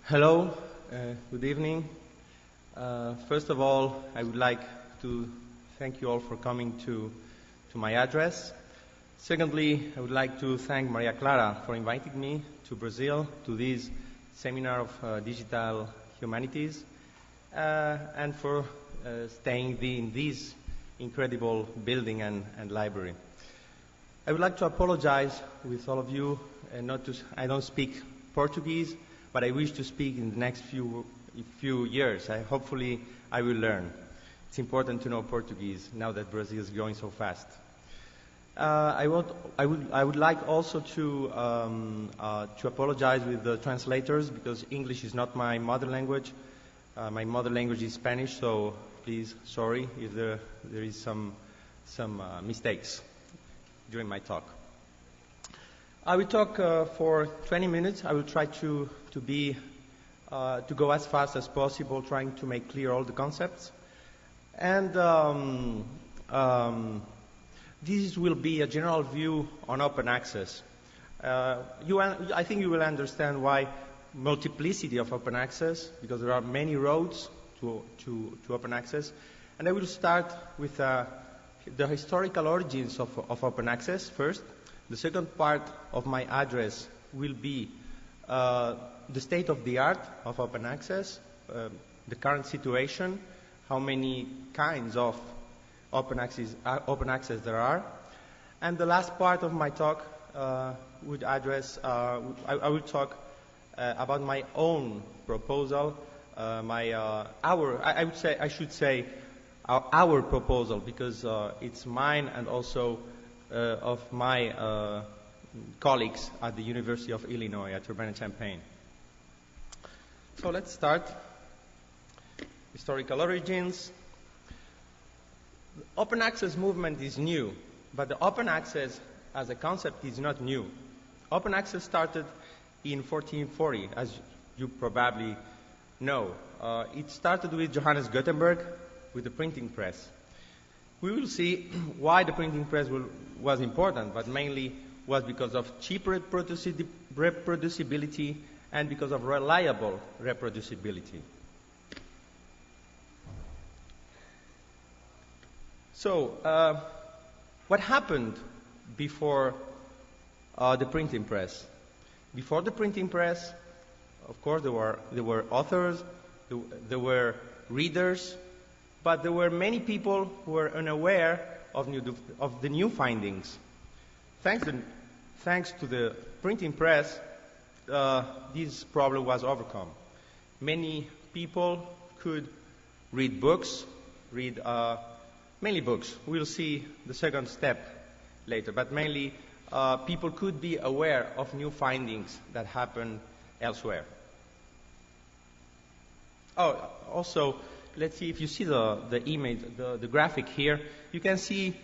Hello, good evening. First of all, I would like to thank you all for coming to my address. Secondly, I would like to thank Maria Clara for inviting me to Brazil to this seminar of digital humanities and for staying in this incredible building and library. I would like to apologize with all of you. I don't speak Portuguese, but I wish to speak in the next few years. Hopefully I will learn. It's important to know Portuguese now that Brazil is growing so fast. I would like also to apologize with the translators because English is not my mother language. My mother language is Spanish, so please, sorry if there is some mistakes during my talk. I will talk for 20 minutes. I will try to go as fast as possible, trying to make clear all the concepts. And this will be a general view on open access. I think you will understand why multiplicity of open access, because there are many roads to open access. And I will start with the historical origins of open access first. The second part of my address will be the state of the art of open access, the current situation, how many kinds of open access there are. And the last part of my talk would address, I will talk about my own proposal, I should say our proposal, because it's mine and also of my colleagues at the University of Illinois at Urbana-Champaign. So let's start. Historical origins. The open access movement is new, but the open access as a concept is not new. Open access started in 1440, as you probably know. It started with Johannes Gutenberg with the printing press. We will see why the printing press was important, but mainly was because of cheap reproducibility and because of reliable reproducibility. So, what happened before the printing press? Before the printing press, of course, there were authors, there were readers, but there were many people who were unaware of the new findings. Thanks to the printing press, this problem was overcome. Many people could read books, mainly books. We'll see the second step later, but mainly people could be aware of new findings that happened elsewhere. Oh, also, let's see if you see the image, the graphic here. You can see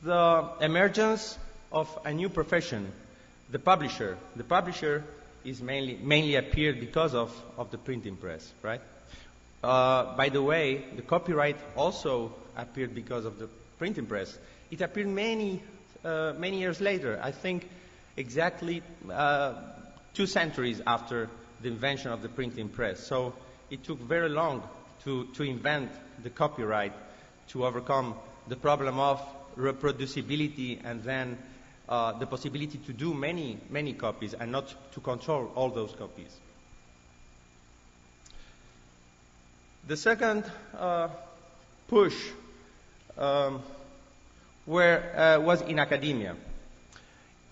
the emergence of a new profession, the publisher. The publisher is mainly appeared because of the printing press, right? By the way, the copyright also appeared because of the printing press. It appeared many years later. I think exactly 2 centuries after the invention of the printing press. So it took very long to invent the copyright, to overcome the problem of reproducibility and then the possibility to do many copies and not to control all those copies. The second push was in academia.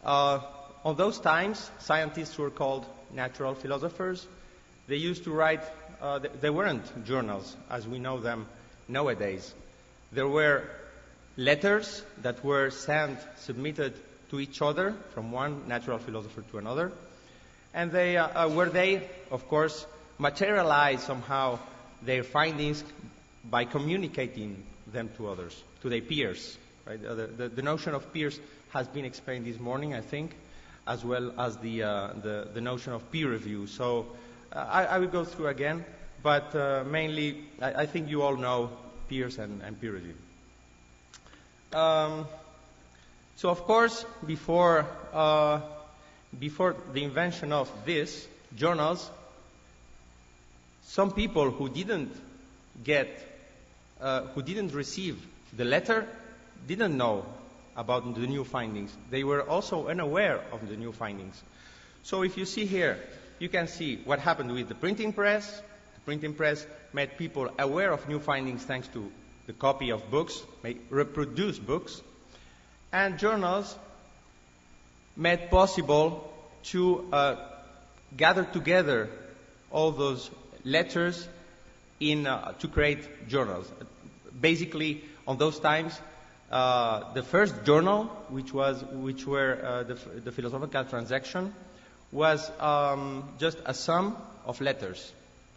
On those times, scientists were called natural philosophers. They used to write, they weren't journals as we know them nowadays. There were letters that were submitted to each other from one natural philosopher to another. And they, of course, materialized somehow their findings by communicating them to others, to their peers. Right? The notion of peers has been explained this morning, I think, as well as the notion of peer review. So I will go through again, but mainly I think you all know peers and peer review. So of course, before the invention of this, journals some people who didn't receive the letter didn't know about the new findings. They were also unaware of the new findings. So if you see here, you can see what happened with the printing press. The printing press made people aware of new findings thanks to the copy of books, reproduce books, and journals made possible to gather together all those letters to create journals. Basically, on those times, the first journal, which were the philosophical transaction, was just a sum of letters.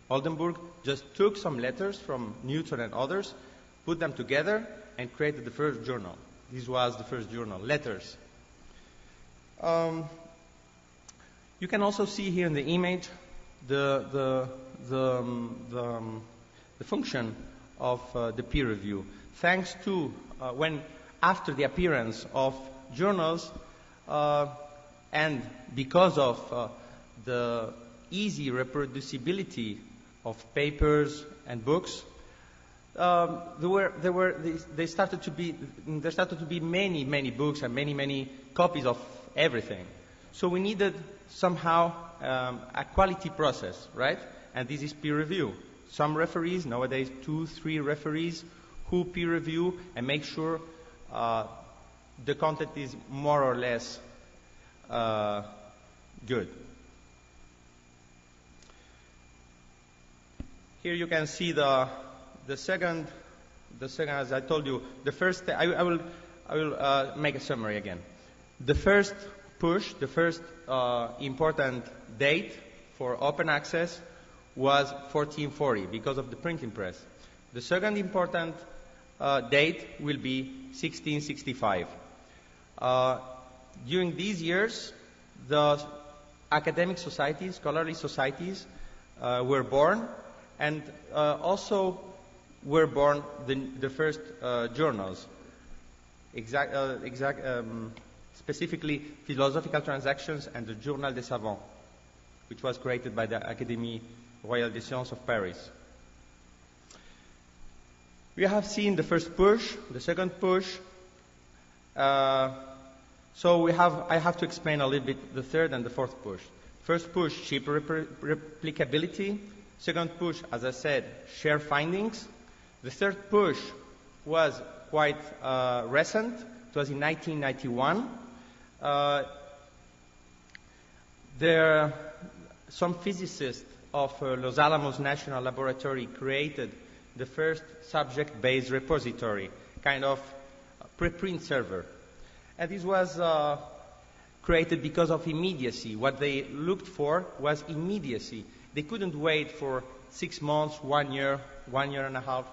Oldenburg just took some letters from Newton and others, put them together, and created the first journal. This was the first journal, Letters. You can also see here in the image the function of the peer review. Thanks to after the appearance of journals and because of the easy reproducibility of papers and books, there started to be many books and many copies of everything. So we needed somehow a quality process, right? And this is peer review. Some referees, nowadays 2-3 referees, who peer review and make sure the content is more or less good. Here you can see the second, as I told you, the first. I will make a summary again. The first push, the first important date for open access was 1440 because of the printing press. The second important date will be 1665. During these years, the academic societies, scholarly societies, were born, and also were born the first journals. Specifically, Philosophical Transactions and the Journal des Savants, which was created by the Académie Royale des Sciences of Paris. We have seen the first push, the second push. So I have to explain a little bit the third and the fourth push. First push, cheap replicability. Second push, as I said, share findings. The third push was quite recent. It was in 1991. Some physicists of Los Alamos National Laboratory created the first subject-based repository, kind of preprint server. And this was created because of immediacy. What they looked for was immediacy. They couldn't wait for 6 months, 1 year, 1 year and a half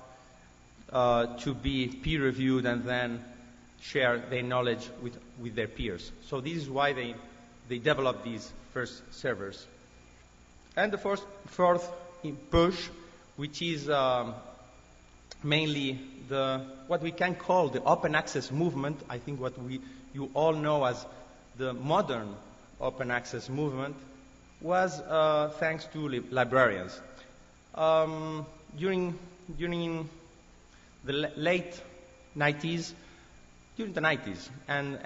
to be peer-reviewed and then share their knowledge with their peers. So this is why they developed these first servers. And the fourth push, which is mainly what we can call the open access movement. I think what you all know as the modern open access movement was thanks to librarians. During the late 90s, during the 90s and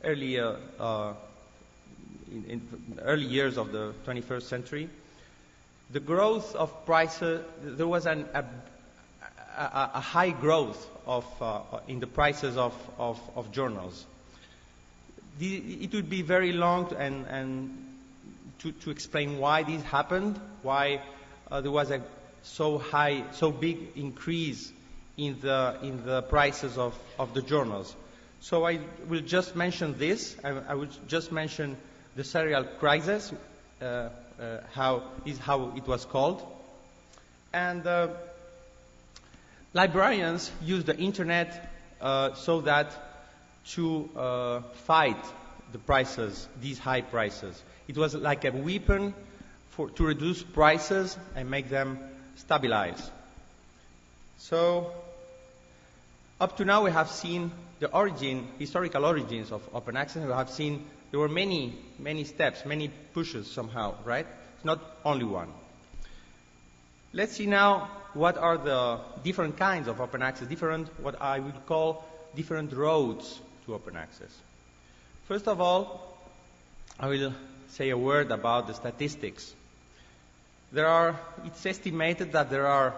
early in early years of the 21st century, the growth of prices, there was a high growth in the prices of journals. It would be very long to explain why this happened, why there was a so big increase in the prices of the journals. So I will just mention this. I will just mention the cereal crisis, how it was called, and librarians used the internet so that to fight the prices, these high prices. It was like a weapon to reduce prices and make them stabilize. So up to now we have seen the historical origins of open access. We have seen there were many steps, many pushes somehow, right? It's not only one. Let's see now what are the different kinds of open access, what I would call different roads to open access. First of all, I will say a word about the statistics. It's estimated that there are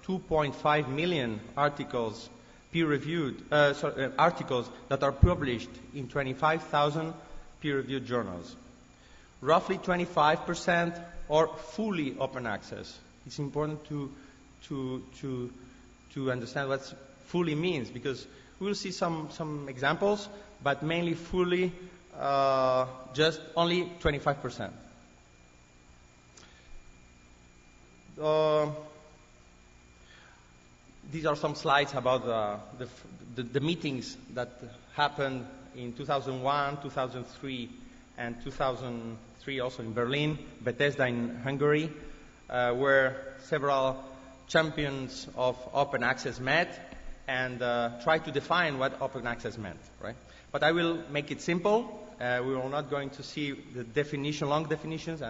2.5 million articles, peer-reviewed, articles that are published in 25,000 peer-reviewed journals. Roughly 25% are fully open access. It's important to understand what fully means, because we'll see some examples, but mainly fully, just only 25%. These are some slides about the meetings that happened in 2001, 2003, and 2003 also in Berlin, Bethesda in Hungary, where several champions of open access met and tried to define what open access meant, right? But I will make it simple. We are not going to see the definition, long definitions,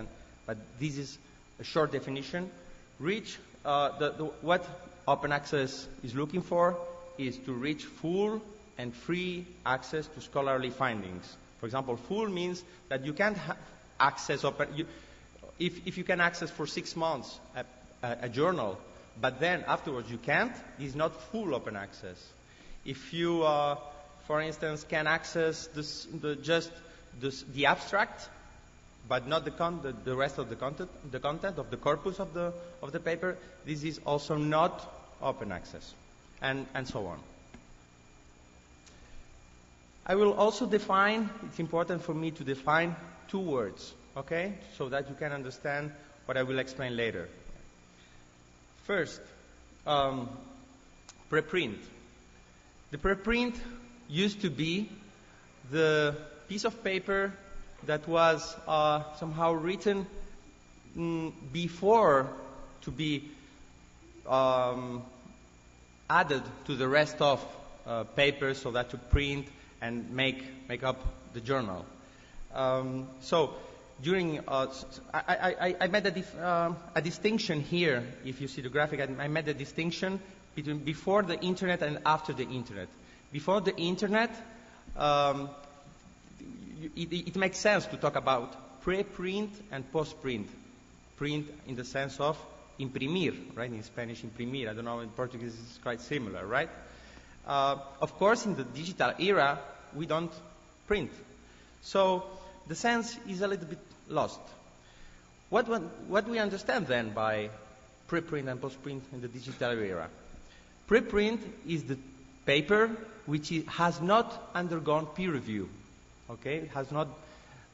but this is a short definition. What open access is looking for is to reach full and free access to scholarly findings. For example, full means that you can't access if you can access for 6 months a journal, but then afterwards you can't, it's not full open access. If you, for instance, can access the abstract, but not the rest of the content of the corpus of the paper, this is also not open access, and so on. I will also define, it's important for me to define 2 words, okay, so that you can understand what I will explain later. First, preprint. The preprint used to be the piece of paper that was somehow written before to be added to the rest of papers, so that to print and make up the journal. So during I made a distinction here. If you see the graphic, I made a distinction between before the internet and after the internet. Before the internet, it makes sense to talk about pre-print and post-print. Print in the sense of imprimir, right? In Spanish, imprimir. I don't know, in Portuguese it's quite similar, right? Of course, in the digital era, we don't print. So the sense is a little bit lost. What we understand then by preprint and postprint in the digital era? Preprint is the paper which has not undergone peer review. Okay, it has not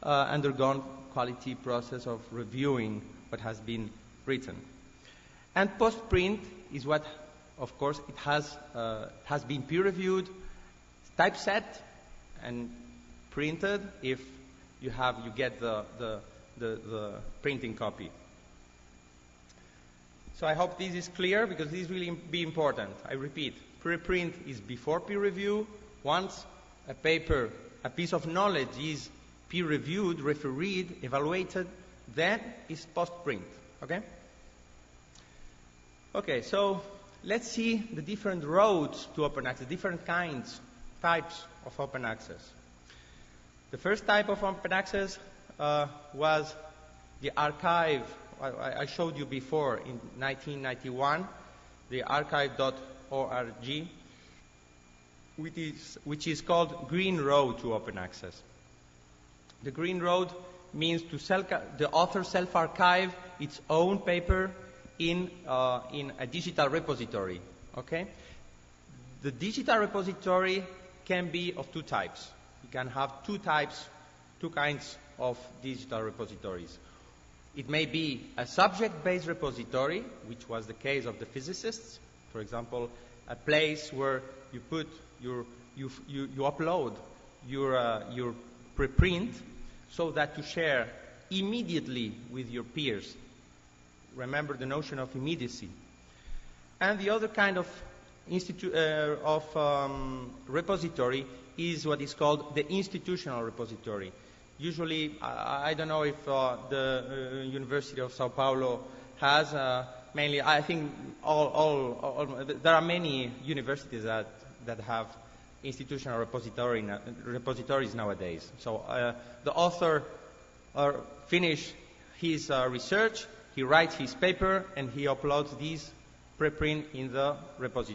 undergone quality process of reviewing what has been written. And post-print is what, of course, it has been peer reviewed, typeset, and printed if you get the printing copy. So I hope this is clear, because this will be important. I repeat, preprint is before peer review. Once a piece of knowledge is peer-reviewed, refereed, evaluated, then it's post-print, okay? Okay, so let's see the different roads to open access, different types of open access. The first type of open access was the archive. I showed you before in 1991, the archive.org, which is called Green Road to Open Access. The Green Road means the author self-archive its own paper in a digital repository. Okay? The digital repository can be of 2 types. You can have 2 kinds of digital repositories. It may be a subject-based repository, which was the case of the physicists. For example, a place where you put you upload your preprint, so that to share immediately with your peers. Remember the notion of immediacy. And the other kind of repository is what is called the institutional repository. Usually, I don't know if the University of Sao Paulo has mainly, I think there are many universities that have institutional repositories nowadays. So the author finishes his research, he writes his paper, and he uploads these preprint in the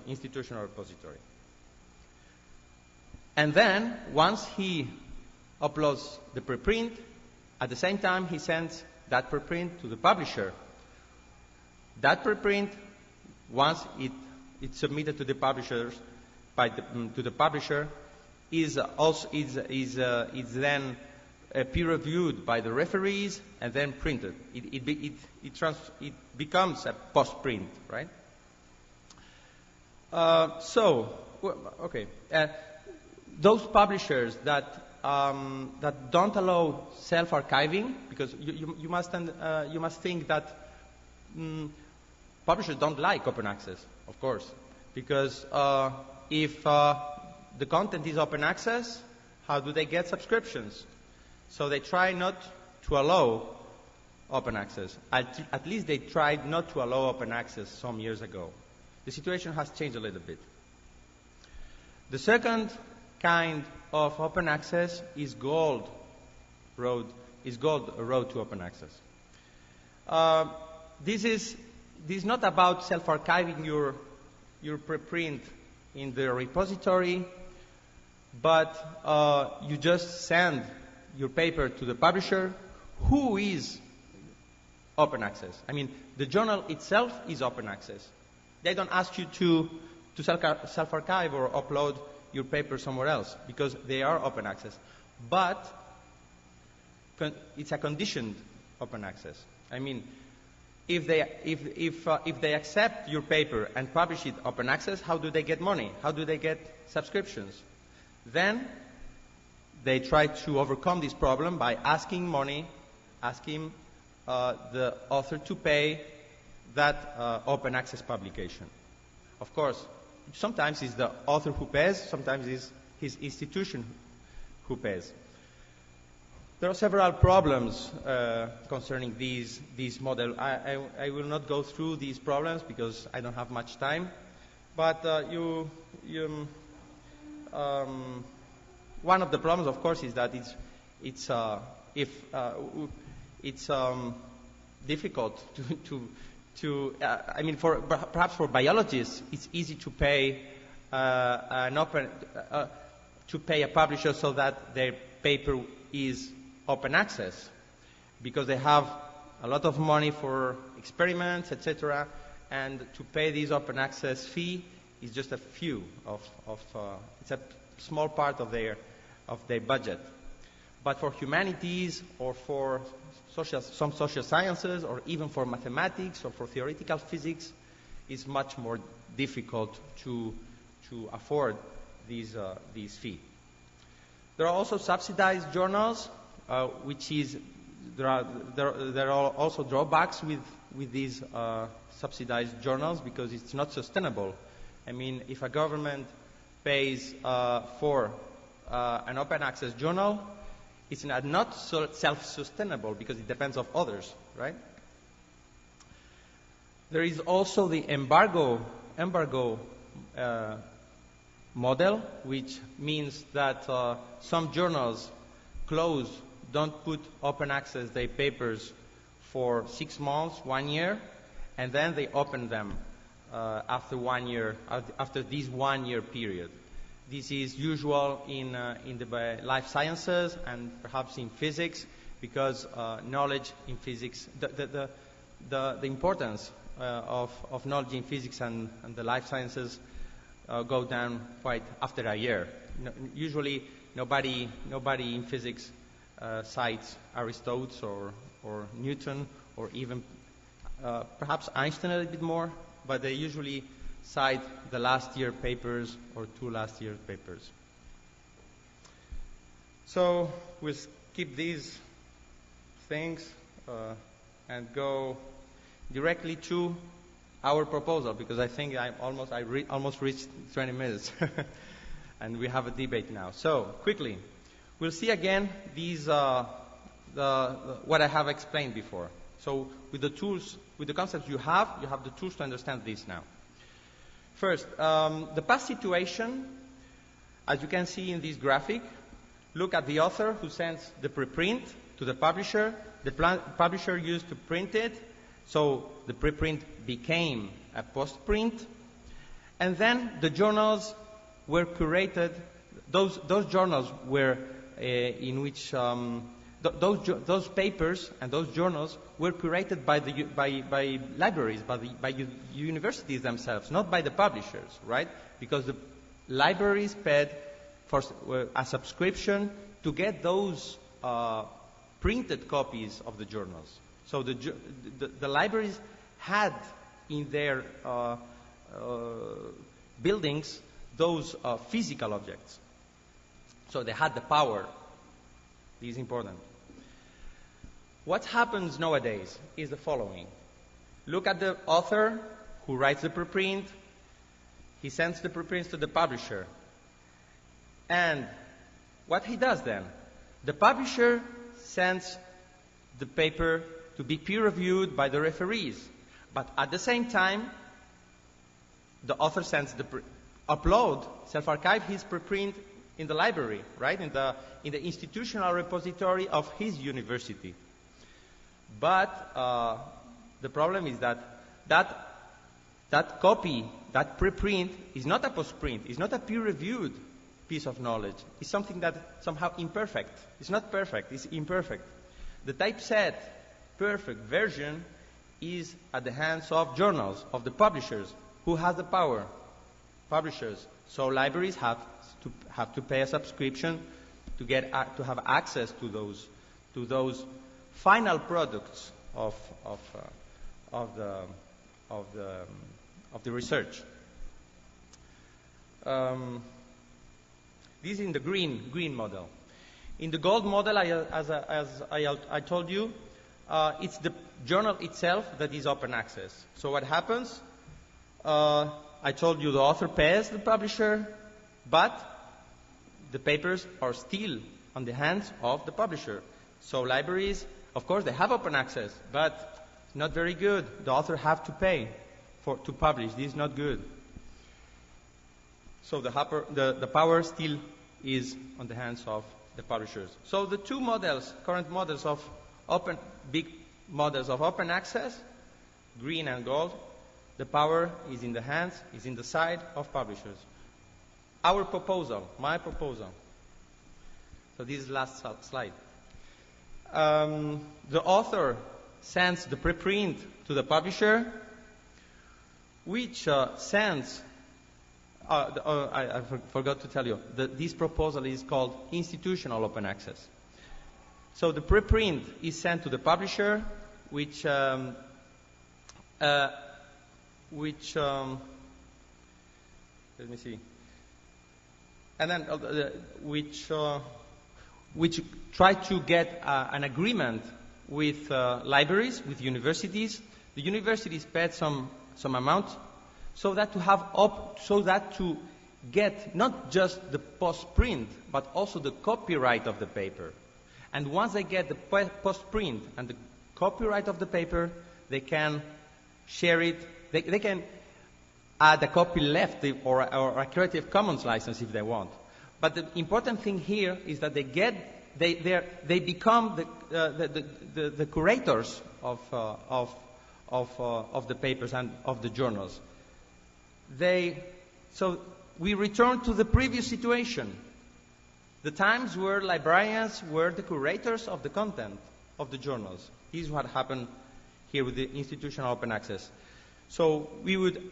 institutional repository. And then, once he uploads the preprint, at the same time he sends that preprint to the publisher. That preprint, once it's submitted to the publishers to the publisher, is then peer reviewed by the referees and then printed. It becomes a post print, right? Those publishers that don't allow self-archiving, because you must think that publishers don't like open access, of course, because if the content is open access, how do they get subscriptions? So they try not to allow open access. At least they tried not to allow open access some years ago. The situation has changed a little bit. The second kind of open access is gold road to open access. This is not about self-archiving your preprint in the repository, but you just send your paper to the publisher, who is open access. I mean, the journal itself is open access. They don't ask you to self-archive or upload your paper somewhere else, because they are open access. But it's a conditioned open access. I mean, if they accept your paper and publish it open access, how do they get money? How do they get subscriptions? Then they try to overcome this problem by asking the author to pay that open access publication. Of course, sometimes it's the author who pays, sometimes it's his institution who pays. There are several problems concerning this model. I will not go through these problems because I don't have much time. But one of the problems, of course, is that it's difficult I mean, perhaps for biologists, it's easy to pay to pay a publisher so that their paper is open access, because they have a lot of money for experiments, etc. And to pay this open access fee is just a few it's a small part of their budget. But for humanities or for some social sciences or even for mathematics or for theoretical physics, it's much more difficult to afford these fee. There are also subsidized journals, there are also drawbacks with these subsidized journals, because it's not sustainable. I mean, if a government pays for an open access journal, it's not self-sustainable because it depends on others, right? There is also the embargo model, which means that some journals don't put open access their papers for 6 months, 1 year, and then they open them after 1 year, after this 1 year period. This is usual in the life sciences and perhaps in physics, because knowledge in physics, the importance of knowledge in physics and the life sciences go down quite after a year. Usually, nobody in physics cites Aristotle or Newton or even perhaps Einstein a little bit more, but they usually cite the last year papers or 2 last year papers. So we'll skip these things and go directly to our proposal, because I think I almost reached 20 minutes and we have a debate now. So quickly, we'll see again these what I have explained before. So with the tools, with the concepts you have the tools to understand this now. First, the past situation, as you can see in this graphic, look at the author who sends the preprint to the publisher. The publisher used to print it, so the preprint became a postprint. And then the journals were curated. Those journals were in which those papers and those journals were curated by libraries, by universities themselves, not by the publishers, right? Because the libraries paid for a subscription to get those printed copies of the journals. So the libraries had in their buildings those physical objects. So they had the power. This is important. What happens nowadays is the following. Look at the author who writes the preprint. He sends the preprints to the publisher. And what he does then? The publisher sends the paper to be peer-reviewed by the referees. But at the same time, the author sends the self-archive his preprint in the library, right? In the institutional repository of his university. But the problem is that copy, that preprint, is not a postprint. It's not a peer-reviewed piece of knowledge. It's something that somehow imperfect. It's not perfect. It's imperfect. The typeset perfect version is at the hands of journals, of the publishers. Who has the power? Publishers. So libraries have to pay a subscription to have access to those final products of the research. This is in the green model. In the gold model, as I told you, it's the journal itself that is open access. So what happens? I told you the author pays the publisher, but the papers are still on the hands of the publisher. So libraries, of course, they have open access, but not very good. The author have to pay to publish. This is not good. So the power still is on the hands of the publishers. So the two models, current models of big models of open access, green and gold, the power is in the side of publishers. Our proposal, my proposal. So this is the last slide. The author sends the preprint to the publisher, which sends, I forgot to tell you, this proposal is called institutional open access. So the preprint is sent to the publisher, which let me see, and then which try to get an agreement with libraries, with universities. The universities paid some amount, so that to get not just the post-print, but also the copyright of the paper. And once they get the post-print and the copyright of the paper, they can share it. They can add a copy left or a Creative Commons license if they want. But the important thing here is that they become the curators of the papers and of the journals. So we return to the previous situation. The times where librarians were the curators of the content of the journals. This is what happened here with the institutional open access. So we would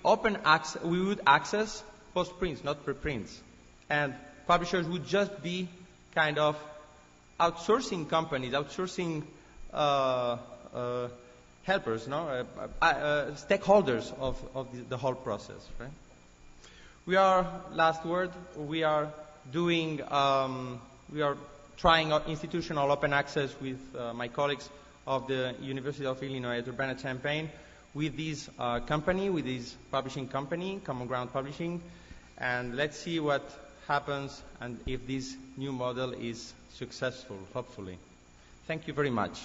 access post-prints, not preprints. And publishers would just be kind of outsourcing companies, outsourcing helpers, stakeholders of the whole process, right? Last word, we are trying institutional open access with my colleagues of the University of Illinois at Urbana-Champaign with this company, with this publishing company, Common Ground Publishing, and let's see what happens and if this new model is successful, hopefully. Thank you very much.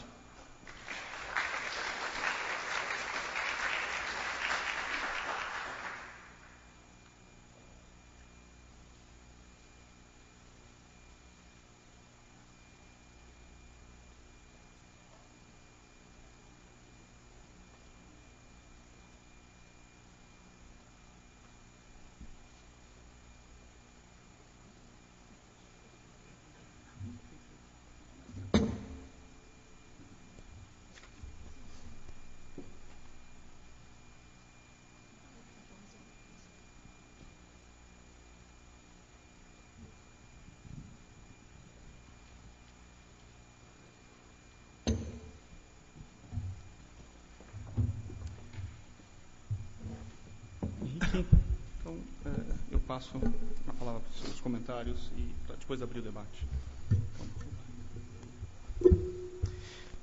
passo a palavra para os comentários e para depois abrir o debate.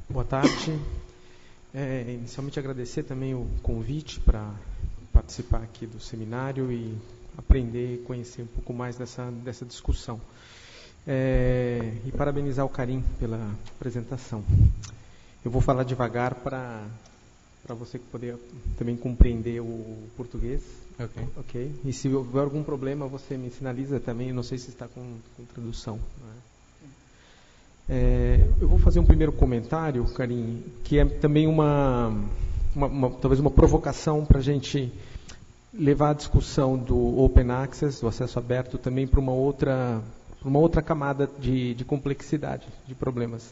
Boa tarde. Inicialmente agradecer também o convite para participar aqui do seminário e aprender e conhecer um pouco mais dessa discussão. E parabenizar o Karim pela apresentação. Eu vou falar devagar para você poder também compreender o português. Ok. E se houver algum problema, você me sinaliza também. Eu não sei se está com tradução. Eu vou fazer um primeiro comentário, Karim, que é também talvez uma provocação para a gente levar a discussão do Open Access, do acesso aberto, também para uma outra camada de complexidade de problemas.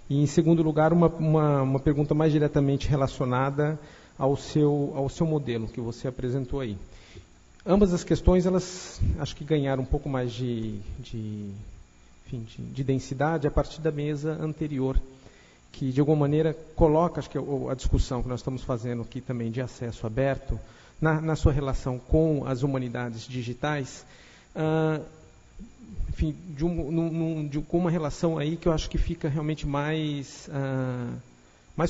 E, em segundo lugar, uma pergunta mais diretamente relacionada ao seu modelo que você apresentou aí. Ambas as questões, elas acho que ganharam um pouco mais de densidade a partir da mesa anterior, que de alguma maneira coloca, acho que a discussão que nós estamos fazendo aqui também de acesso aberto, na sua relação com as humanidades digitais, com uma relação aí que eu acho que fica realmente mais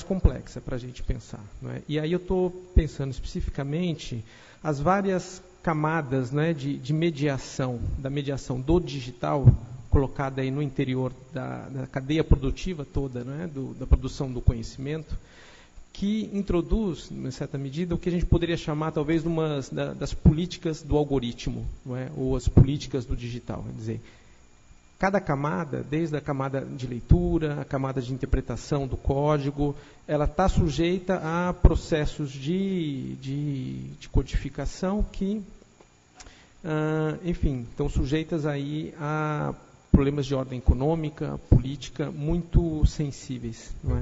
complexa para a gente pensar. Não é? E aí eu estou pensando especificamente as várias camadas, né, de mediação, da mediação do digital, colocada aí no interior da cadeia produtiva toda, né, da produção do conhecimento, que introduz, em certa medida, o que a gente poderia chamar, talvez, das políticas do algoritmo, não é? Ou as políticas do digital. Quer dizer, cada camada, desde a camada de leitura, a camada de interpretação do código, ela está sujeita a processos de codificação que, enfim, estão sujeitas aí a problemas de ordem econômica, política, muito sensíveis, não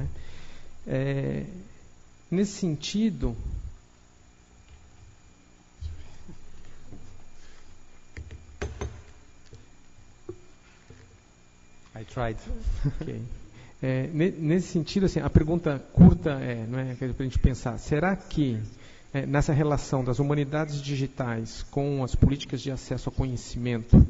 é? Nesse sentido, I tried. Okay. Nesse sentido, assim, a pergunta curta não é para a gente pensar, será que nessa relação das humanidades digitais com as políticas de acesso ao conhecimento,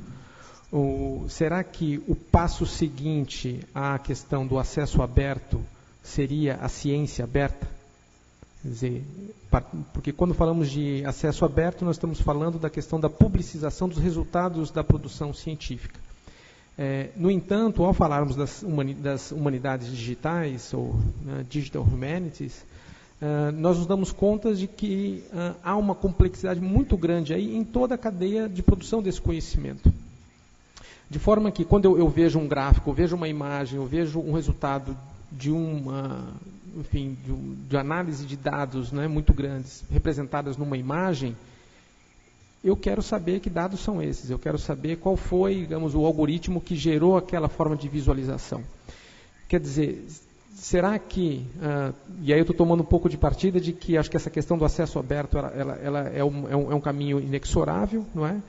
será que o passo seguinte à questão do acesso aberto seria a ciência aberta? Quer dizer, porque quando falamos de acesso aberto, nós estamos falando da questão da publicização dos resultados da produção científica. No entanto, ao falarmos das humanidades digitais, ou Digital Humanities, nós nos damos conta de que há uma complexidade muito grande aí em toda a cadeia de produção desse conhecimento. De forma que, quando eu vejo um gráfico, eu vejo uma imagem, eu vejo um resultado de de análise de dados, né, muito grandes, representadas numa imagem, eu quero saber que dados são esses, eu quero saber qual foi, digamos, o algoritmo que gerou aquela forma de visualização. Quer dizer, será que, e aí eu estou tomando um pouco de partida de que acho que essa questão do acesso aberto ela é um caminho inexorável, não é?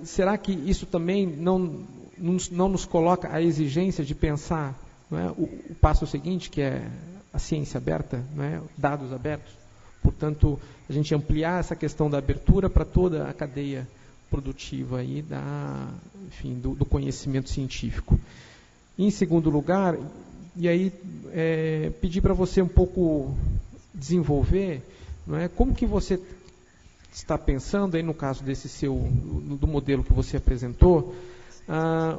Será que isso também não nos coloca a exigência de pensar, não é, o passo seguinte, que é a ciência aberta, não é, dados abertos? Portanto, a gente ampliar essa questão da abertura para toda a cadeia produtiva aí do conhecimento científico. Em segundo lugar, e aí pedir para você um pouco desenvolver, não é, como que você está pensando aí no caso do modelo que você apresentou,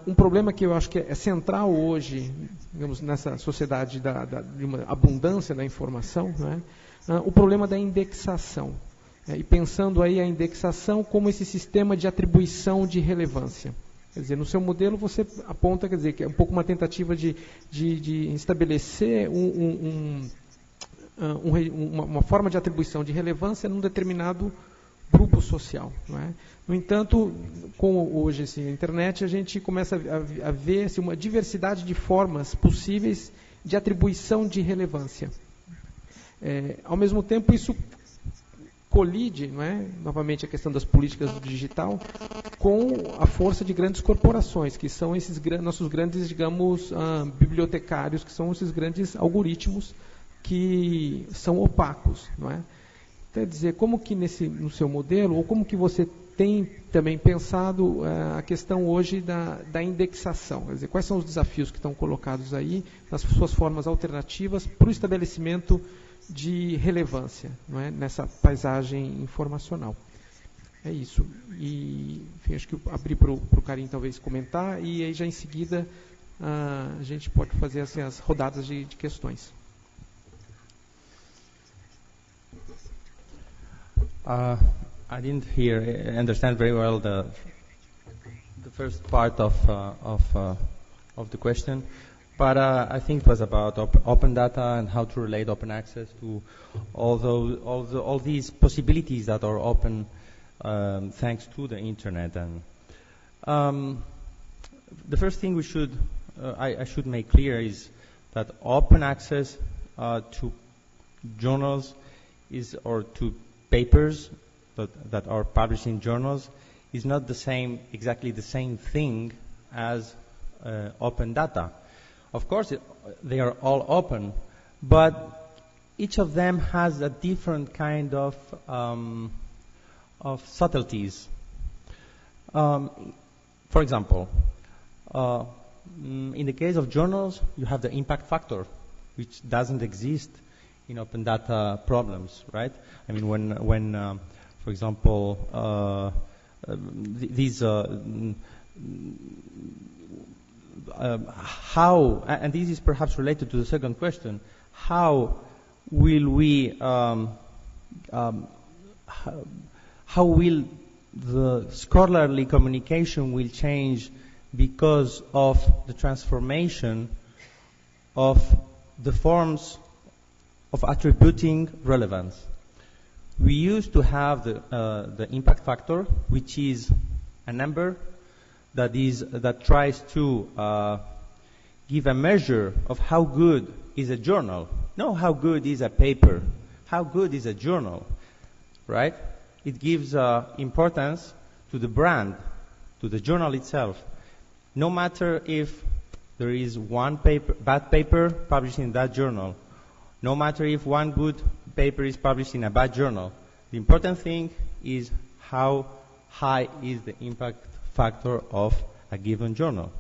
um problema que eu acho que é central hoje, digamos, nessa sociedade de uma abundância da informação, não é? O problema da indexação. E pensando aí a indexação como esse sistema de atribuição de relevância. Quer dizer, no seu modelo você aponta, quer dizer, que é um pouco uma tentativa de estabelecer uma forma de atribuição de relevância num determinado grupo social. Não é? No entanto, com hoje a internet, a gente começa a ver assim, uma diversidade de formas possíveis de atribuição de relevância. Ao mesmo tempo, isso colide, não é? Novamente a questão das políticas do digital, com a força de grandes corporações, que são esses nossos grandes, digamos, bibliotecários, que são esses grandes algoritmos que são opacos. Não é? Quer dizer, como que no seu modelo, ou como que você tem também pensado a questão hoje da indexação. Quer dizer, quais são os desafios que estão colocados aí, nas suas formas alternativas, para o estabelecimento de relevância, não é? Nessa paisagem informacional. É isso. E, enfim, acho que eu abri para o Karim talvez comentar, e aí já em seguida a gente pode fazer assim, as rodadas de questões. I didn't understand very well the first part of the question, but I think it was about open data and how to relate open access to all these possibilities that are open thanks to the internet. And the first thing I should make clear is that open access to journals or to papers that are published in journals is not exactly the same thing as open data. Of course, they are all open, but each of them has a different kind of subtleties. For example, in the case of journals, you have the impact factor, which doesn't exist in open data problems, right? I mean, when for example, how, and this is perhaps related to the second question, how will the scholarly communication will change because of the transformation of the forms of attributing relevance? We used to have the impact factor, which is a number that tries to give a measure of how good is a journal. No, how good is a paper. How good is a journal, right? It gives importance to the brand, to the journal itself. No matter if there is one bad paper published in that journal, no matter if one good paper is published in a bad journal, the important thing is how high is the impact factor of a given journal.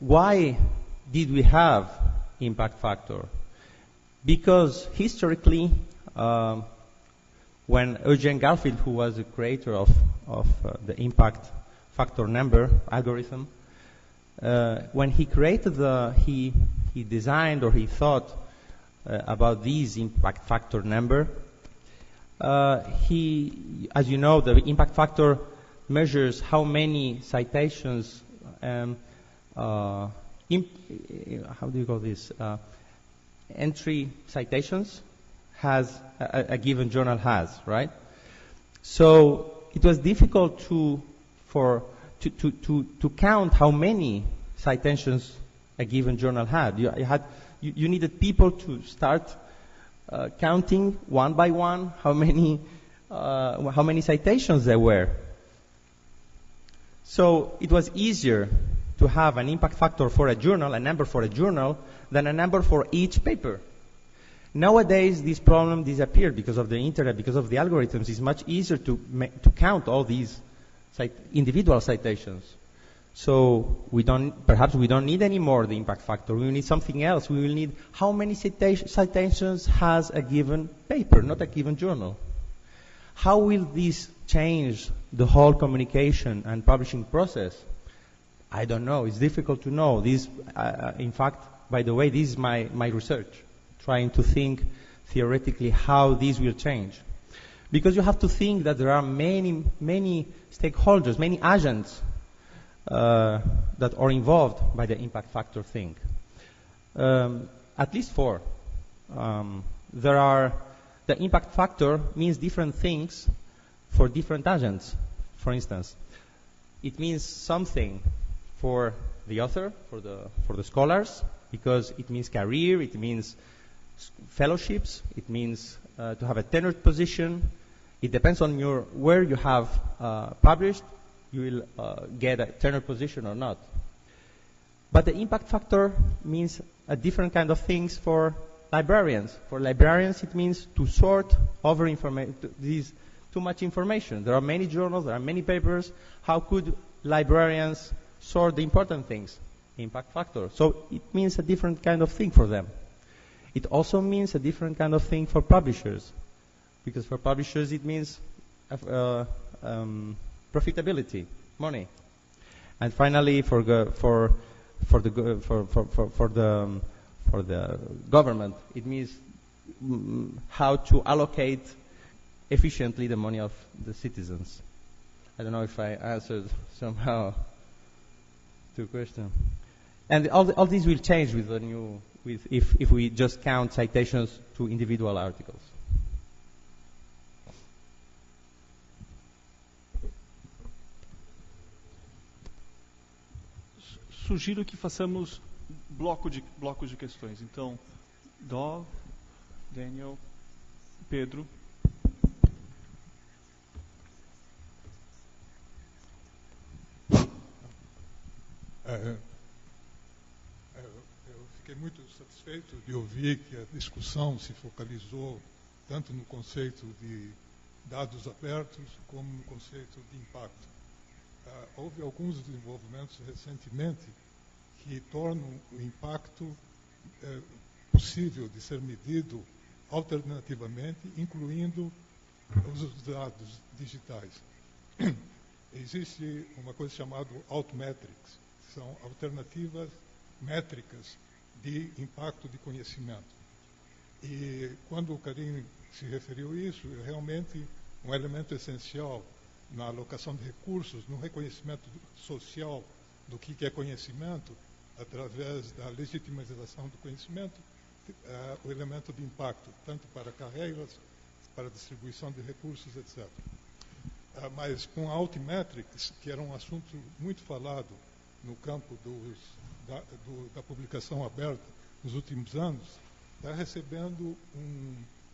Why did we have impact factor? Because historically, when Eugene Garfield, who was the creator of the impact factor number algorithm, when he created he designed or he thought about this impact factor number, as you know, the impact factor measures how many citations, how do you call this, entry citations has a given journal has, right? So it was difficult to count how many citations a given journal had. You needed people to start counting one by one how many citations there were. So it was easier to have an impact factor for a journal, a number for a journal, than a number for each paper. Nowadays, this problem disappeared because of the internet, because of the algorithms. It's much easier to count all these individual citations. So perhaps we don't need anymore the impact factor. We will need something else. We will need how many citations has a given paper, not a given journal. How will this change the whole communication and publishing process? I don't know. It's difficult to know. This, in fact, by the way, this is my research, trying to think theoretically how this will change. Because you have to think that there are many stakeholders, many agents that are involved by the impact factor thing. At least 4. The impact factor means different things for different agents. For instance, it means something for the author, for the scholars, because it means career, it means fellowships, it means to have a tenured position. It depends on where you have published, you will get a tenured position or not. But the impact factor means a different kind of things for librarians. For librarians, it means to sort over information, too much information. There are many journals, there are many papers. How could librarians sort the important things? Impact factor. So it means a different kind of thing for them. It also means a different kind of thing for publishers, because for publishers it means profitability, money. And finally, for the government, it means how to allocate efficiently the money of the citizens. I don't know if I answered somehow to the question. And all these will change with the new, if we just count citations to individual articles. Sugiro que façamos blocos de questões. Então, Dov, Daniel, Pedro. Eu fiquei muito satisfeito de ouvir que a discussão se focalizou tanto no conceito de dados abertos como no conceito de impacto. Houve alguns desenvolvimentos recentemente que tornam o impacto possível de ser medido alternativamente, incluindo os dados digitais. Existe uma coisa chamada Altmetrics, que são alternativas métricas de impacto de conhecimento. E quando o Karim se referiu a isso, é realmente um elemento essencial na alocação de recursos, no reconhecimento social do que é conhecimento, através da legitimização do conhecimento, o elemento de impacto, tanto para carreiras, para distribuição de recursos, etc. Mas com a Altmetrics, que era um assunto muito falado no campo da publicação aberta nos últimos anos, está recebendo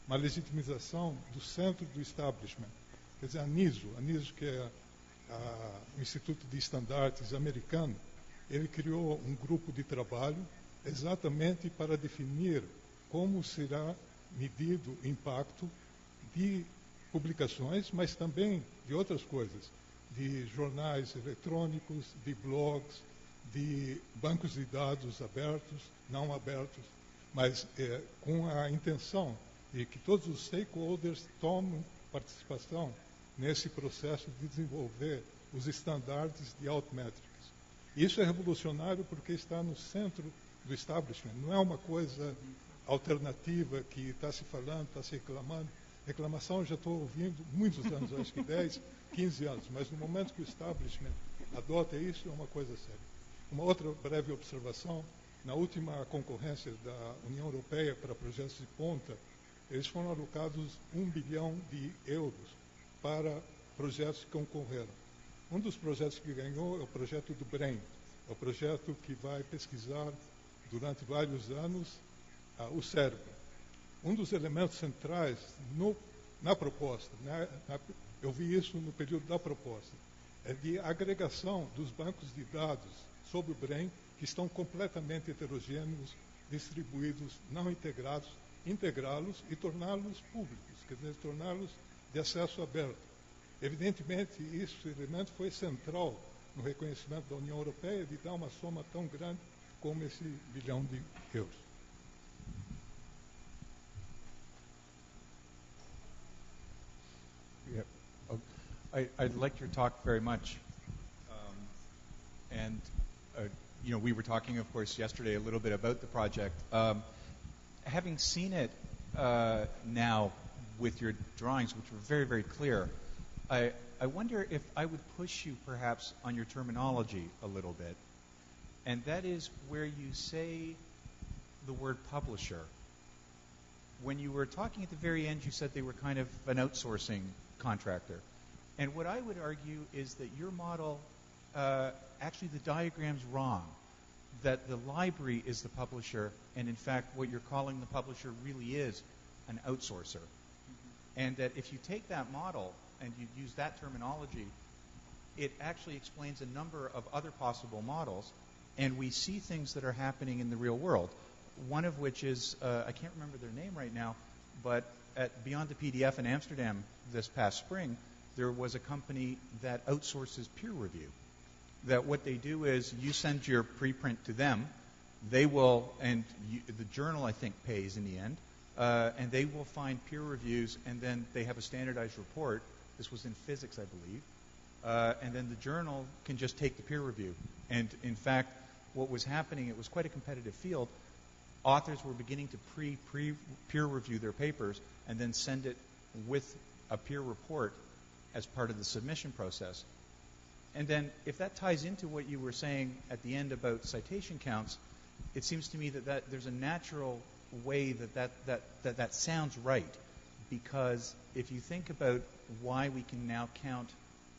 uma legitimização do centro do establishment. Quer dizer, a NISO, que é o Instituto de Estandartes americano, ele criou um grupo de trabalho exatamente para definir como será medido o impacto de publicações, mas também de outras coisas, de jornais eletrônicos, de blogs, de bancos de dados abertos, não abertos, mas com a intenção de que todos os stakeholders tomem participação nesse processo de desenvolver os estándares de Altmetrics. Isso é revolucionário porque está no centro do establishment, não é uma coisa alternativa que está se falando, está se reclamando. Reclamação eu já estou ouvindo muitos anos, acho que 10, 15 anos, mas no momento que o establishment adota isso, é uma coisa séria. Uma outra breve observação, na última concorrência da União Europeia para projetos de ponta, eles foram alocados 1 bilhão de euros para projetos que concorreram. Um dos projetos que ganhou é o projeto do BRAIN, é o projeto que vai pesquisar durante vários anos o cérebro. Um dos elementos centrais na proposta, eu vi isso no período da proposta, é de agregação dos bancos de dados sobre o BRAIN, que estão completamente heterogêneos, distribuídos, não integrados, integrá-los e torná-los públicos, quer dizer, torná-los de acesso aberto. Evidentemente, esse elemento foi central no reconhecimento da União Europeia de dar uma soma tão grande como esse bilhão de euros. I'd like your talk very much. We were talking, of course, yesterday a little bit about the project. Having seen it now with your drawings, which were very, very clear, I wonder if I would push you perhaps on your terminology a little bit. And that is where you say the word publisher. When you were talking at the very end, you said they were kind of an outsourcing contractor. And what I would argue is that your model, actually the diagram's wrong, that the library is the publisher, and in fact what you're calling the publisher really is an outsourcer. And that if you take that model and you use that terminology, it actually explains a number of other possible models, and we see things that are happening in the real world. One of which is, I can't remember their name right now, but Beyond the PDF in Amsterdam this past spring, there was a company that outsources peer review. That what they do is you send your preprint to them, they will, and the journal I think pays in the end, and they will find peer reviews, and then they have a standardized report. This was in physics, I believe. And then the journal can just take the peer review. And in fact, what was happening, it was quite a competitive field. Authors were beginning to peer review their papers and then send it with a peer report as part of the submission process. And then if that ties into what you were saying at the end about citation counts, it seems to me that there's a natural way that sounds right. Because if you think about why we can now count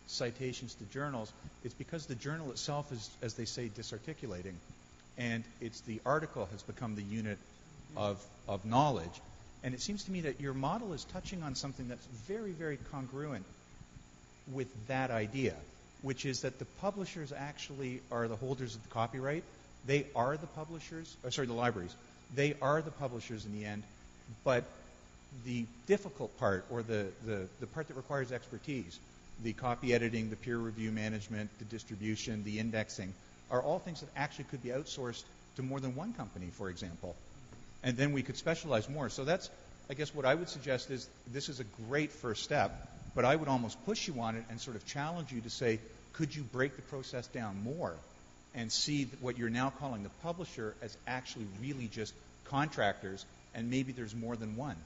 citations to journals, it's because the journal itself is, as they say, disarticulating. And it's the article has become the unit of knowledge. And it seems to me that your model is touching on something that's very, very congruent with that idea, which is that the publishers actually are the holders of the copyright. They are the publishers, the libraries. They are the publishers in the end, but the difficult part, or the part that requires expertise, the copy editing, the peer review management, the distribution, the indexing, are all things that actually could be outsourced to more than one company, for example. And then we could specialize more. So that's, I guess, what I would suggest is this is a great first step, but I would almost push you on it and sort of challenge you to say, could you break the process down more and see what you're now calling the publisher as actually really just contractors, and maybe there's more than one.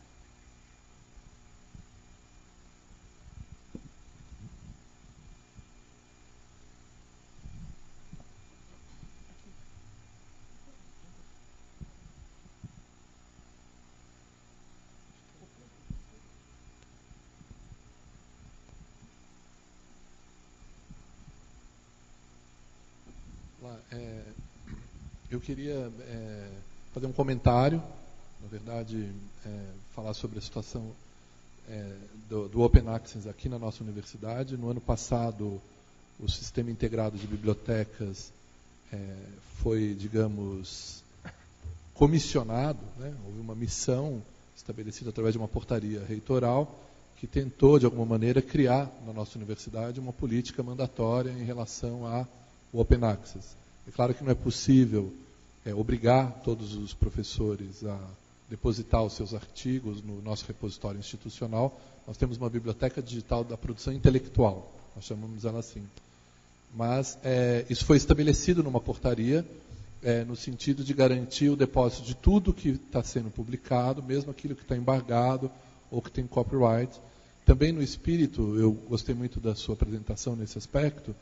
Eu queria fazer um comentário, na verdade, falar sobre a situação do Open Access aqui na nossa universidade. No ano passado, o Sistema Integrado de Bibliotecas foi, digamos, comissionado, né? Houve uma missão estabelecida através de uma portaria reitoral que tentou, de alguma maneira, criar na nossa universidade uma política mandatória em relação ao Open Access. É claro que não é possível obrigar todos os professores a depositar os seus artigos no nosso repositório institucional. Nós temos uma biblioteca digital da produção intelectual, nós chamamos ela assim. Mas isso foi estabelecido numa portaria no sentido de garantir o depósito de tudo que está sendo publicado, mesmo aquilo que está embargado ou que tem copyright. Também no espírito, eu gostei muito da sua apresentação nesse aspecto,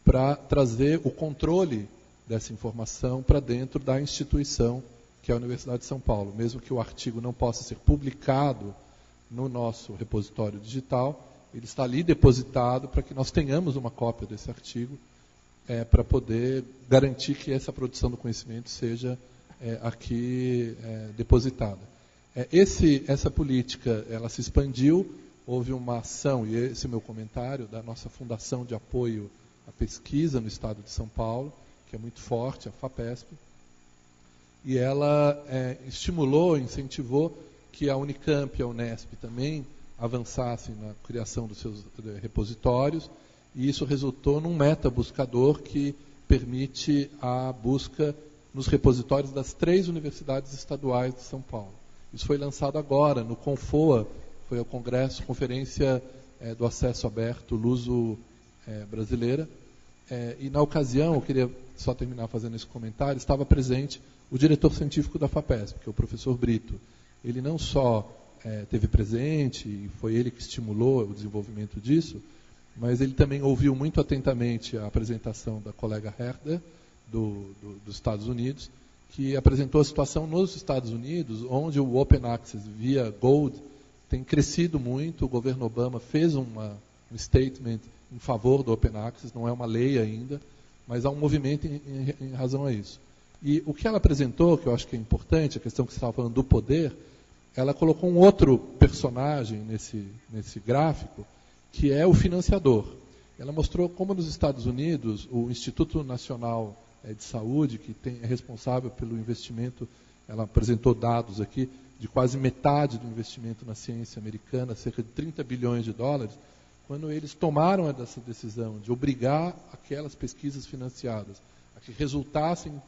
para trazer o controle dessa informação para dentro da instituição, que é a Universidade de São Paulo. Mesmo que o artigo não possa ser publicado no nosso repositório digital, ele está ali depositado para que nós tenhamos uma cópia desse artigo, para poder garantir que essa produção do conhecimento seja aqui depositada. Essa política ela se expandiu, houve uma ação, e esse é o meu comentário, da nossa Fundação de Apoio à Pesquisa no Estado de São Paulo, que é muito forte, a FAPESP, e ela estimulou, incentivou que a Unicamp e a Unesp também avançassem na criação dos seus repositórios, e isso resultou num metabuscador que permite a busca nos repositórios das 3 universidades estaduais de São Paulo. Isso foi lançado agora, no CONFOA, foi ao Congresso, Conferência do Acesso Aberto Luso Brasileira, e na ocasião, eu queria só terminar fazendo esse comentário, estava presente o diretor científico da FAPESP, que é o professor Brito. Ele não só teve presente, e foi ele que estimulou o desenvolvimento disso, mas ele também ouviu muito atentamente a apresentação da colega Herder, dos Estados Unidos, que apresentou a situação nos Estados Unidos, onde o Open Access via Gold tem crescido muito. O governo Obama fez um statement em favor do Open Access, não é uma lei ainda, mas há um movimento em razão a isso. E o que ela apresentou, que eu acho que é importante, a questão que você estava falando do poder, ela colocou um outro personagem nesse gráfico, que é o financiador. Ela mostrou como nos Estados Unidos, o Instituto Nacional de Saúde, que é responsável pelo investimento ela apresentou dados aqui de quase metade do investimento na ciência americana, cerca de 30 bilhões de dólares, quando eles tomaram essa decisão de obrigar aquelas pesquisas financiadas a que resultassem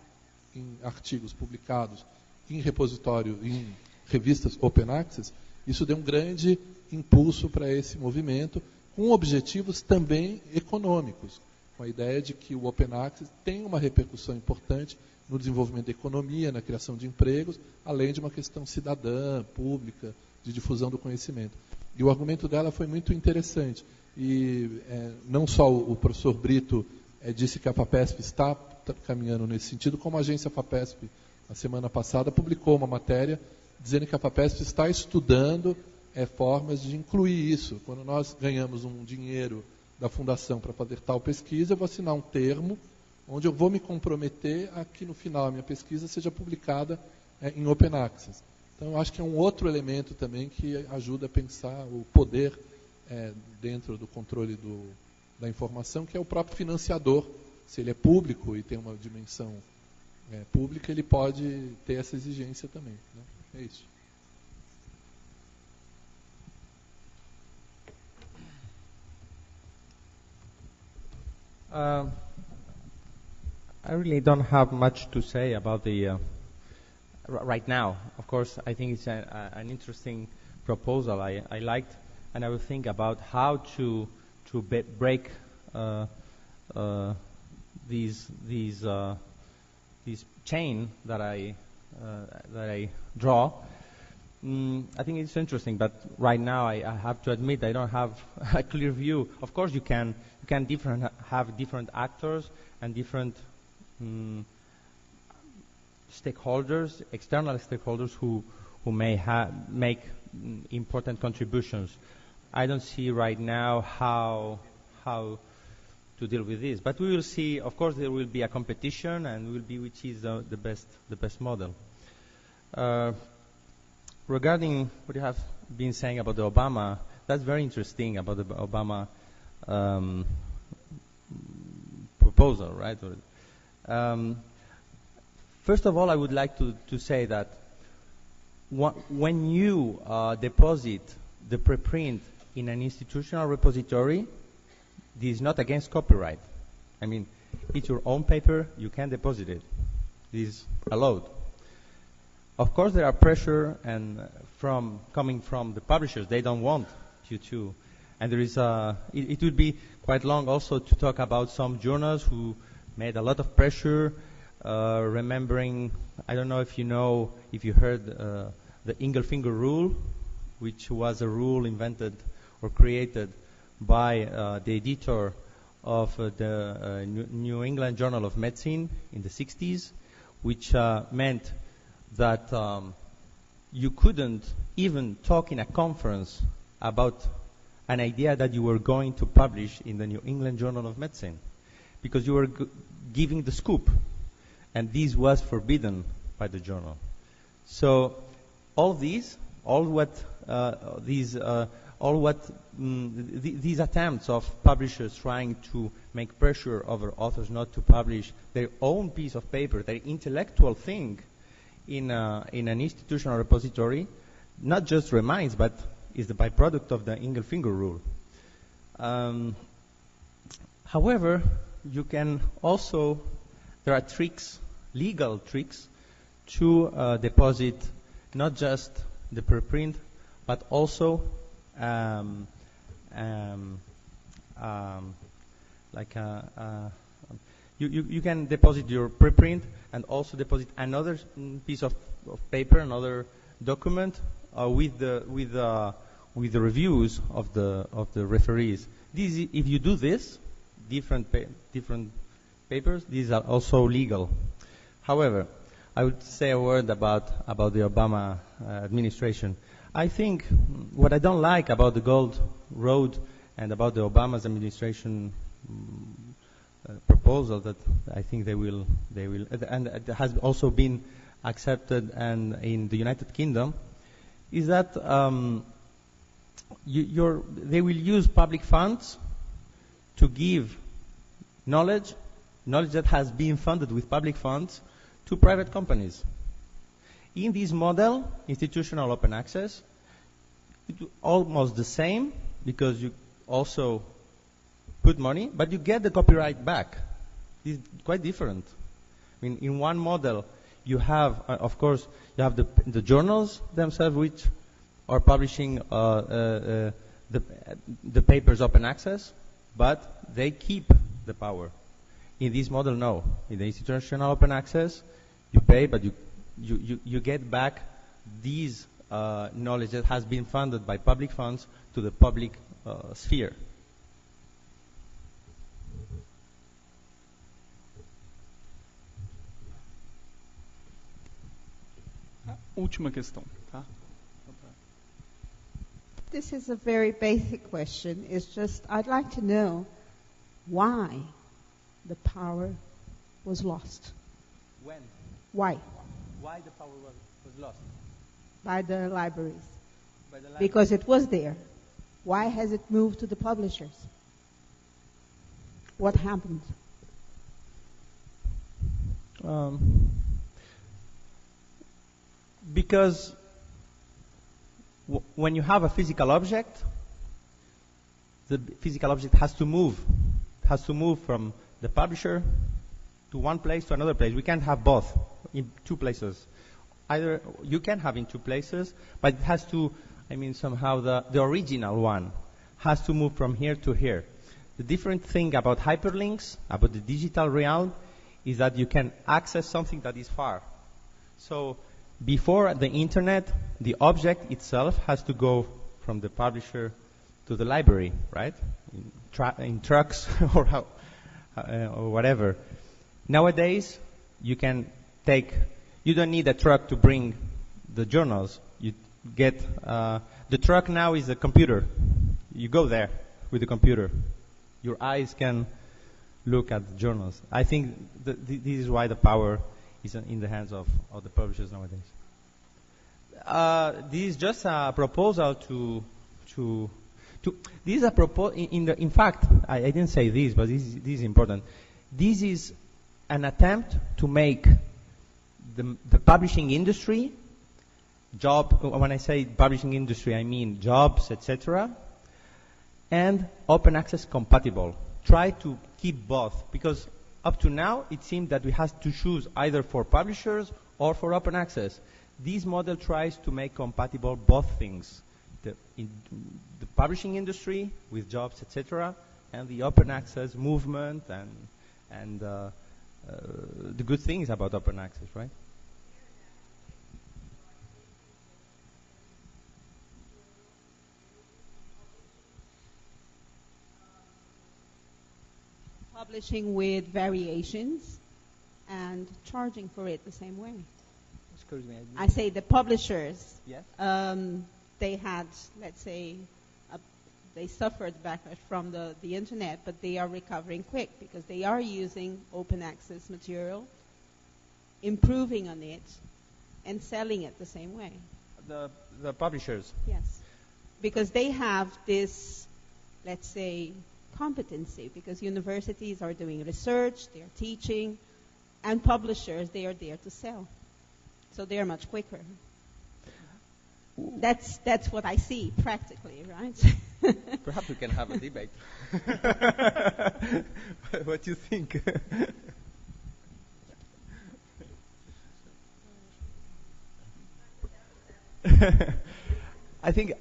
em artigos publicados em repositório, em revistas Open Access, isso deu um grande impulso para esse movimento, com objetivos também econômicos, com a ideia de que o Open Access tem uma repercussão importante no desenvolvimento da economia, na criação de empregos, além de uma questão cidadã, pública, de difusão do conhecimento. E o argumento dela foi muito interessante. E não só o professor Brito disse que a FAPESP está caminhando nesse sentido, como a agência FAPESP, na semana passada, publicou uma matéria dizendo que a FAPESP está estudando formas de incluir isso. Quando nós ganhamos um dinheiro da fundação para fazer tal pesquisa, eu vou assinar um termo onde eu vou me comprometer a que no final a minha pesquisa seja publicada em Open Access. Então, eu acho que é um outro elemento também que ajuda a pensar o poder dentro do controle da informação, que é o próprio financiador. Se ele é público e tem uma dimensão pública, ele pode ter essa exigência também, né? É isso. I really don't have much to say about the right now. Of course, I think it's an interesting proposal. I liked, and I will think about how to break these chain that I draw. I think it's interesting, but right now I have to admit I don't have a clear view. Of course, you can have different actors and different stakeholders, external stakeholders who may make important contributions. I don't see right now how to deal with this, but we will see. Of course, there will be a competition, and will be which is the best model. Regarding what you have been saying about the Obama, that's very interesting about the Obama proposal, right? First of all, I would like to say that when you deposit the preprint in an institutional repository, this is not against copyright. I mean, it's your own paper, you can deposit it. This is allowed. Of course, there are pressure coming from the publishers. They don't want you to. And there is it would be quite long also to talk about some journals who made a lot of pressure, remembering, I don't know if you heard the Ingelfinger rule, which was a rule invented or created by the editor of the New England Journal of Medicine in the 60s, which meant that you couldn't even talk in a conference about an idea that you were going to publish in the New England Journal of Medicine, because you were giving the scoop, and this was forbidden by the journal. So these attempts of publishers trying to make pressure over authors not to publish their own piece of paper, their intellectual thing, in an institutional repository, not just remains, but is the byproduct of the Ingelfinger rule. However, you can also, there are tricks, legal tricks, to deposit not just the preprint, but also you can deposit your preprint and also deposit another piece of paper, another document with the reviews of the referees. If you do this, different papers, these are also legal. However, I would say a word about the Obama administration. I think what I don't like about the Gold Road and about the Obama's administration proposal that I think they will, and it has also been accepted and in the United Kingdom, is that they will use public funds to give knowledge that has been funded with public funds to private companies. In this model, institutional open access, it's almost the same because you also put money, but you get the copyright back. It's quite different. I mean, in one model, you have, of course, you have the journals themselves which are publishing the papers open access, but they keep the power. In this model, no. In the institutional open access, you pay, but you get back these knowledge that has been funded by public funds to the public sphere. Última questão, tá? This is a very basic question. It's just, I'd like to know why the power was lost. When? Why? Why the power was lost? By the libraries. By the library. Because it was there. Why has it moved to the publishers? What happened? Because when you have a physical object, the physical object has to move. It has to move from the publisher to one place to another place. We can't have both in two places. Either you can have in two places, but it has to, I mean, somehow the original one has to move from here to here. The different thing about hyperlinks, about the digital realm, is that you can access something that is far. So before the internet, the object itself has to go from the publisher to the library, right? In trucks or whatever. Nowadays, you don't need a truck to bring the journals. You get, the truck now is a computer. You go there with the computer. Your eyes can look at the journals. I think this is why the power is in the hands of the publishers nowadays. This is just a proposal this is a proposal. In fact, I didn't say this, but this is important. This is an attempt to make the publishing industry when I say publishing industry, I mean jobs, etc., and open access compatible. Try to keep both, because up to now it seemed that we have to choose either for publishers or for open access. This model tries to make compatible both things, the publishing industry with jobs, etc., and the open access movement and the good things about open access, right? Publishing with variations and charging for it the same way. Excuse me. I say the publishers, Yes. they had, let's say, they suffered backlash from the internet, but they are recovering quick because they are using open access material, improving on it, and selling it the same way. The publishers. Yes. Because they have this, let's say, competency, because universities are doing research, they are teaching, and publishers, they are there to sell. So they are much quicker. That's what I see practically, right? Perhaps we can have a debate. What do you think? I think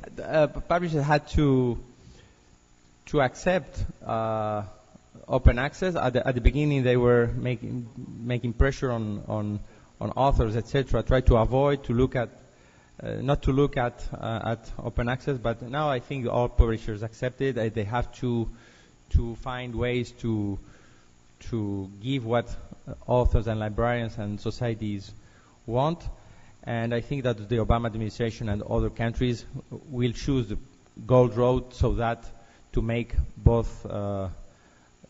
publishers had to accept open access. At the beginning, they were making pressure on authors, etc. Try to avoid to look at not to look at open access. But now I think all publishers accept it. They have to find ways to give what authors and librarians and societies want. And I think that the Obama administration and other countries will choose the gold road so that to make both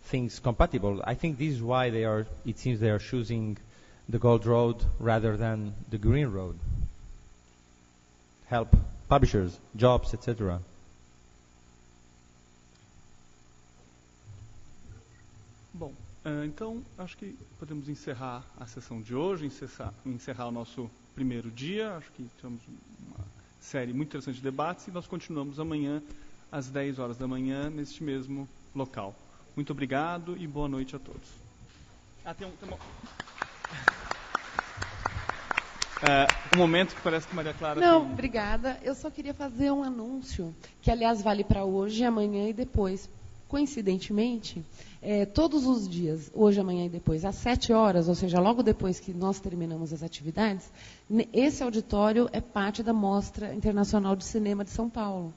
things compatible. I think this is why it seems they are choosing the gold road rather than the green road. Help publishers, jobs, etc. Bom, então acho que podemos encerrar a sessão de hoje, encerrar o nosso primeiro dia. Acho que tivemos uma série muito interessante de debates e nós continuamos amanhã às 10 horas da manhã neste mesmo local. Muito obrigado e boa noite a todos. Um momento que parece que Maria Clara... Não, obrigada. Eu só queria fazer um anúncio, que aliás vale para hoje, amanhã e depois. Coincidentemente, todos os dias, hoje, amanhã e depois, às 7 horas, ou seja, logo depois que nós terminamos as atividades, esse auditório é parte da Mostra Internacional de Cinema de São Paulo.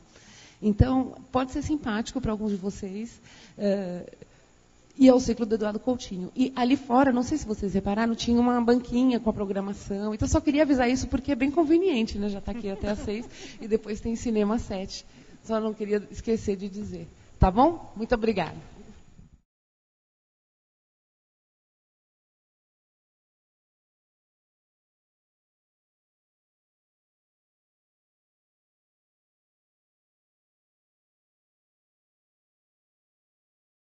Então, pode ser simpático para alguns de vocês, e é o ciclo do Eduardo Coutinho. E ali fora, não sei se vocês repararam, tinha uma banquinha com a programação. Então, só queria avisar isso porque é bem conveniente, né? Já está aqui até às 6 e depois tem cinema às 7. Só não queria esquecer de dizer. Tá bom? Muito obrigada.